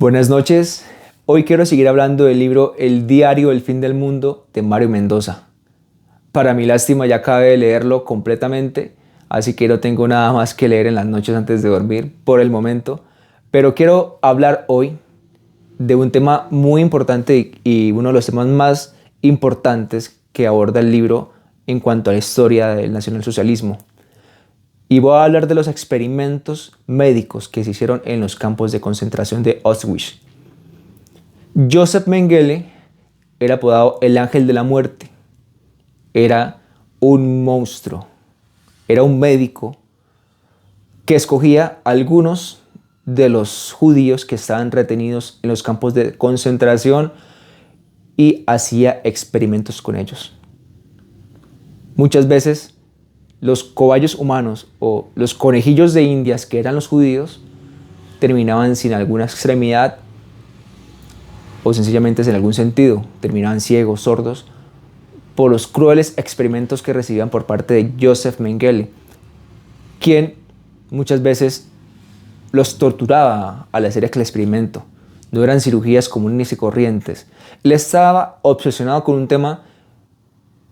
Buenas noches. Hoy quiero seguir hablando del libro El diario del fin del mundo de Mario Mendoza. Para mi lástima ya acabé de leerlo completamente, así que no tengo nada más que leer en las noches antes de dormir por el momento. Pero quiero hablar hoy de un tema muy importante y uno de los temas más importantes que aborda el libro en cuanto a la historia del nacionalsocialismo. Y voy a hablar de los experimentos médicos que se hicieron en los campos de concentración de Auschwitz. Joseph Mengele era apodado el ángel de la muerte. Era un monstruo. Era un médico que escogía a algunos de los judíos que estaban retenidos en los campos de concentración y hacía experimentos con ellos. Muchas veces los cobayos humanos o los conejillos de indias, que eran los judíos, terminaban sin alguna extremidad o sencillamente sin algún sentido, terminaban ciegos, sordos, por los crueles experimentos que recibían por parte de Joseph Mengele, quien muchas veces los torturaba al hacer el experimento. No eran cirugías comunes y corrientes. Él estaba obsesionado con un tema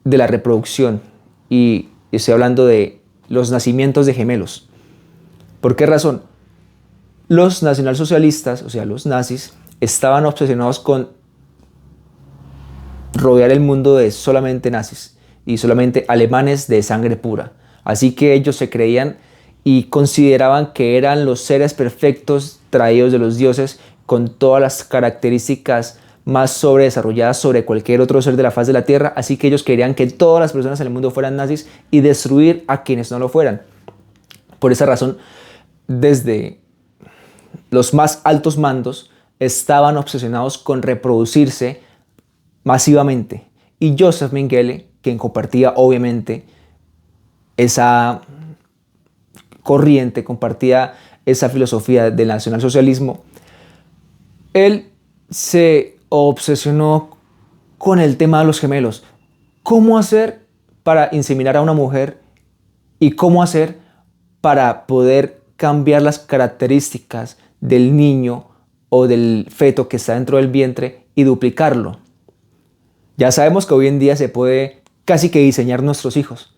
de la reproducción y estoy hablando de los nacimientos de gemelos. ¿Por qué razón? Los nacionalsocialistas, o sea, los nazis, estaban obsesionados con rodear el mundo de solamente nazis y solamente alemanes de sangre pura. Así que ellos se creían y consideraban que eran los seres perfectos traídos de los dioses con todas las características más sobredesarrolladas sobre cualquier otro ser de la faz de la tierra. Así que ellos querían que todas las personas en el mundo fueran nazis y destruir a quienes no lo fueran. Por esa razón, desde los más altos mandos estaban obsesionados con reproducirse masivamente. Y Joseph Mengele, quien compartía obviamente esa corriente, compartía esa filosofía del nacionalsocialismo, él se obsesionó con el tema de los gemelos. ¿Cómo hacer para inseminar a una mujer y cómo hacer para poder cambiar las características del niño o del feto que está dentro del vientre y duplicarlo? Ya sabemos que hoy en día se puede casi que diseñar nuestros hijos.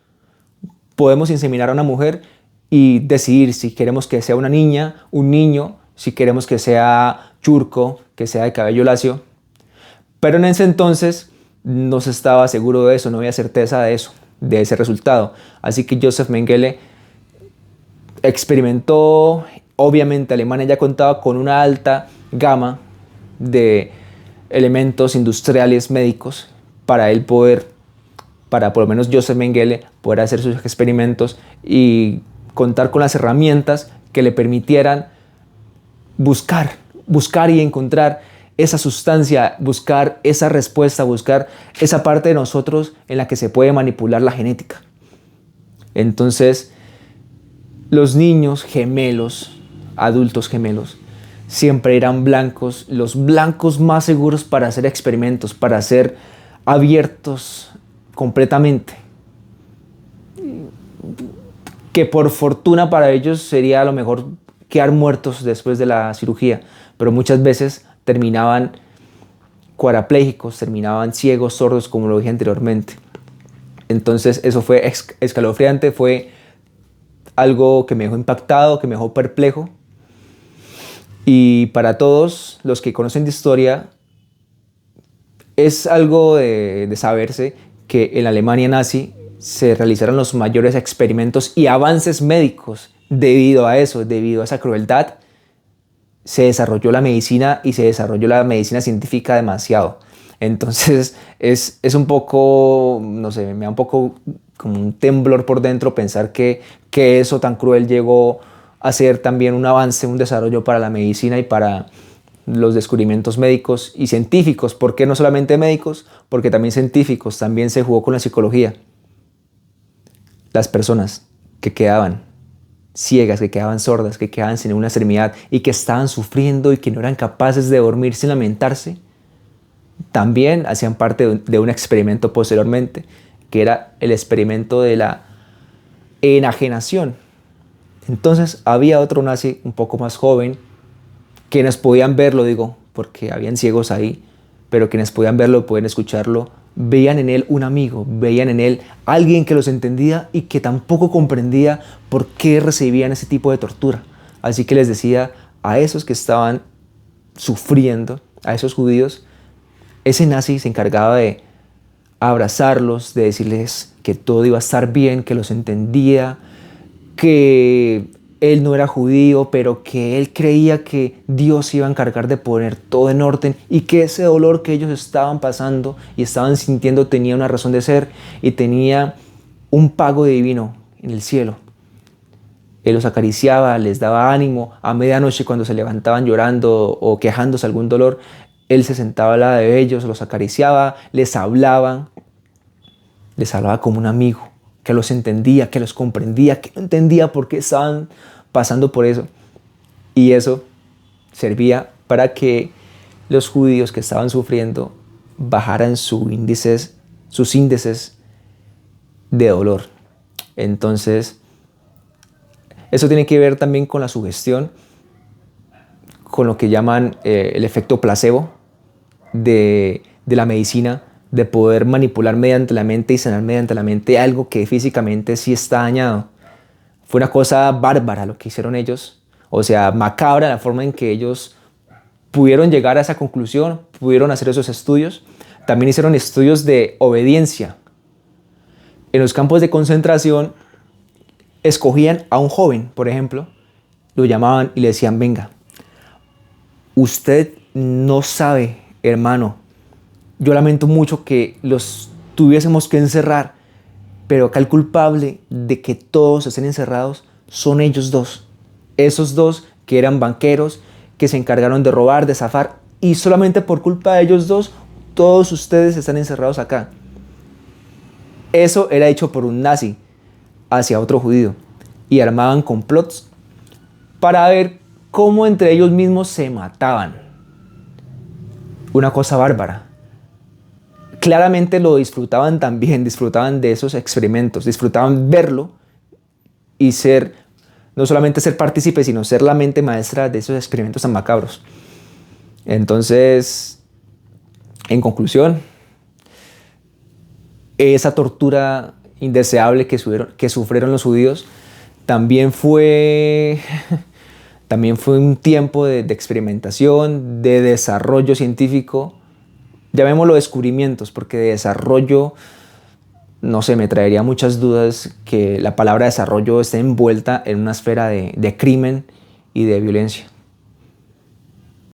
Podemos inseminar a una mujer y decidir si queremos que sea una niña, un niño, si queremos que sea churco, que sea de cabello lacio. Pero en ese entonces no se estaba seguro de eso, no había certeza de eso, de ese resultado. Así que Joseph Mengele experimentó. Obviamente Alemania ya contaba con una alta gama de elementos industriales médicos para él poder, para por lo menos Joseph Mengele, poder hacer sus experimentos y contar con las herramientas que le permitieran buscar y encontrar esa sustancia, buscar esa respuesta, buscar esa parte de nosotros en la que se puede manipular la genética. Entonces, los niños gemelos, adultos gemelos, siempre eran blancos, los blancos más seguros para hacer experimentos, para ser abiertos completamente. Que por fortuna para ellos sería a lo mejor quedar muertos después de la cirugía, pero muchas veces terminaban cuadraplégicos, terminaban ciegos, sordos, como lo dije anteriormente. Entonces eso fue escalofriante, fue algo que me dejó impactado, que me dejó perplejo. Y para todos los que conocen de historia, es algo de saberse que en la Alemania nazi se realizaron los mayores experimentos y avances médicos debido a eso, debido a esa crueldad. Se desarrolló la medicina y se desarrolló la medicina científica demasiado. Entonces es un poco, no sé, me da un poco como un temblor por dentro pensar que eso tan cruel llegó a ser también un avance, un desarrollo para la medicina y para los descubrimientos médicos y científicos. ¿Por qué no solamente médicos? Porque también científicos, también se jugó con la psicología. Las personas que quedaban ciegas, que quedaban sordas, que quedaban sin una extremidad y que estaban sufriendo y que no eran capaces de dormir sin lamentarse, también hacían parte de un experimento posteriormente, que era el experimento de la enajenación. Entonces había otro nazi un poco más joven, quienes podían verlo, digo, porque habían ciegos ahí, pero quienes podían verlo, podían escucharlo, veían en él un amigo, veían en él alguien que los entendía y que tampoco comprendía por qué recibían ese tipo de tortura. Así que les decía a esos que estaban sufriendo, a esos judíos, ese nazi se encargaba de abrazarlos, de decirles que todo iba a estar bien, que los entendía, que él no era judío, pero que él creía que Dios iba a encargar de poner todo en orden y que ese dolor que ellos estaban pasando y estaban sintiendo tenía una razón de ser y tenía un pago divino en el cielo. Él los acariciaba, les daba ánimo. A medianoche, cuando se levantaban llorando o quejándose algún dolor, él se sentaba al lado de ellos, los acariciaba, les hablaba como un amigo, que los entendía, que los comprendía, que no entendía por qué estaban pasando por eso. Y eso servía para que los judíos que estaban sufriendo bajaran sus índices de dolor. Entonces, eso tiene que ver también con la sugestión, con lo que llaman el efecto placebo de la medicina, de poder manipular mediante la mente y sanar mediante la mente algo que físicamente sí está dañado. Fue una cosa bárbara lo que hicieron ellos, o sea, macabra la forma en que ellos pudieron llegar a esa conclusión, pudieron hacer esos estudios. También hicieron estudios de obediencia. En los campos de concentración escogían a un joven, por ejemplo, lo llamaban y le decían: venga, usted no sabe, hermano, yo lamento mucho que los tuviésemos que encerrar, pero acá el culpable de que todos estén encerrados son ellos dos. Esos dos que eran banqueros, que se encargaron de robar, de zafar, y solamente por culpa de ellos dos, todos ustedes están encerrados acá. Eso era hecho por un nazi hacia otro judío, y armaban complots para ver cómo entre ellos mismos se mataban. Una cosa bárbara. Claramente lo disfrutaban también, disfrutaban de esos experimentos, disfrutaban verlo y no solamente ser partícipes, sino ser la mente maestra de esos experimentos tan macabros. Entonces, en conclusión, esa tortura indeseable que sufrieron los judíos también fue un tiempo de experimentación, de desarrollo científico. Llamémoslo descubrimientos, porque de desarrollo, no sé, me traería muchas dudas que la palabra desarrollo esté envuelta en una esfera de crimen y de violencia.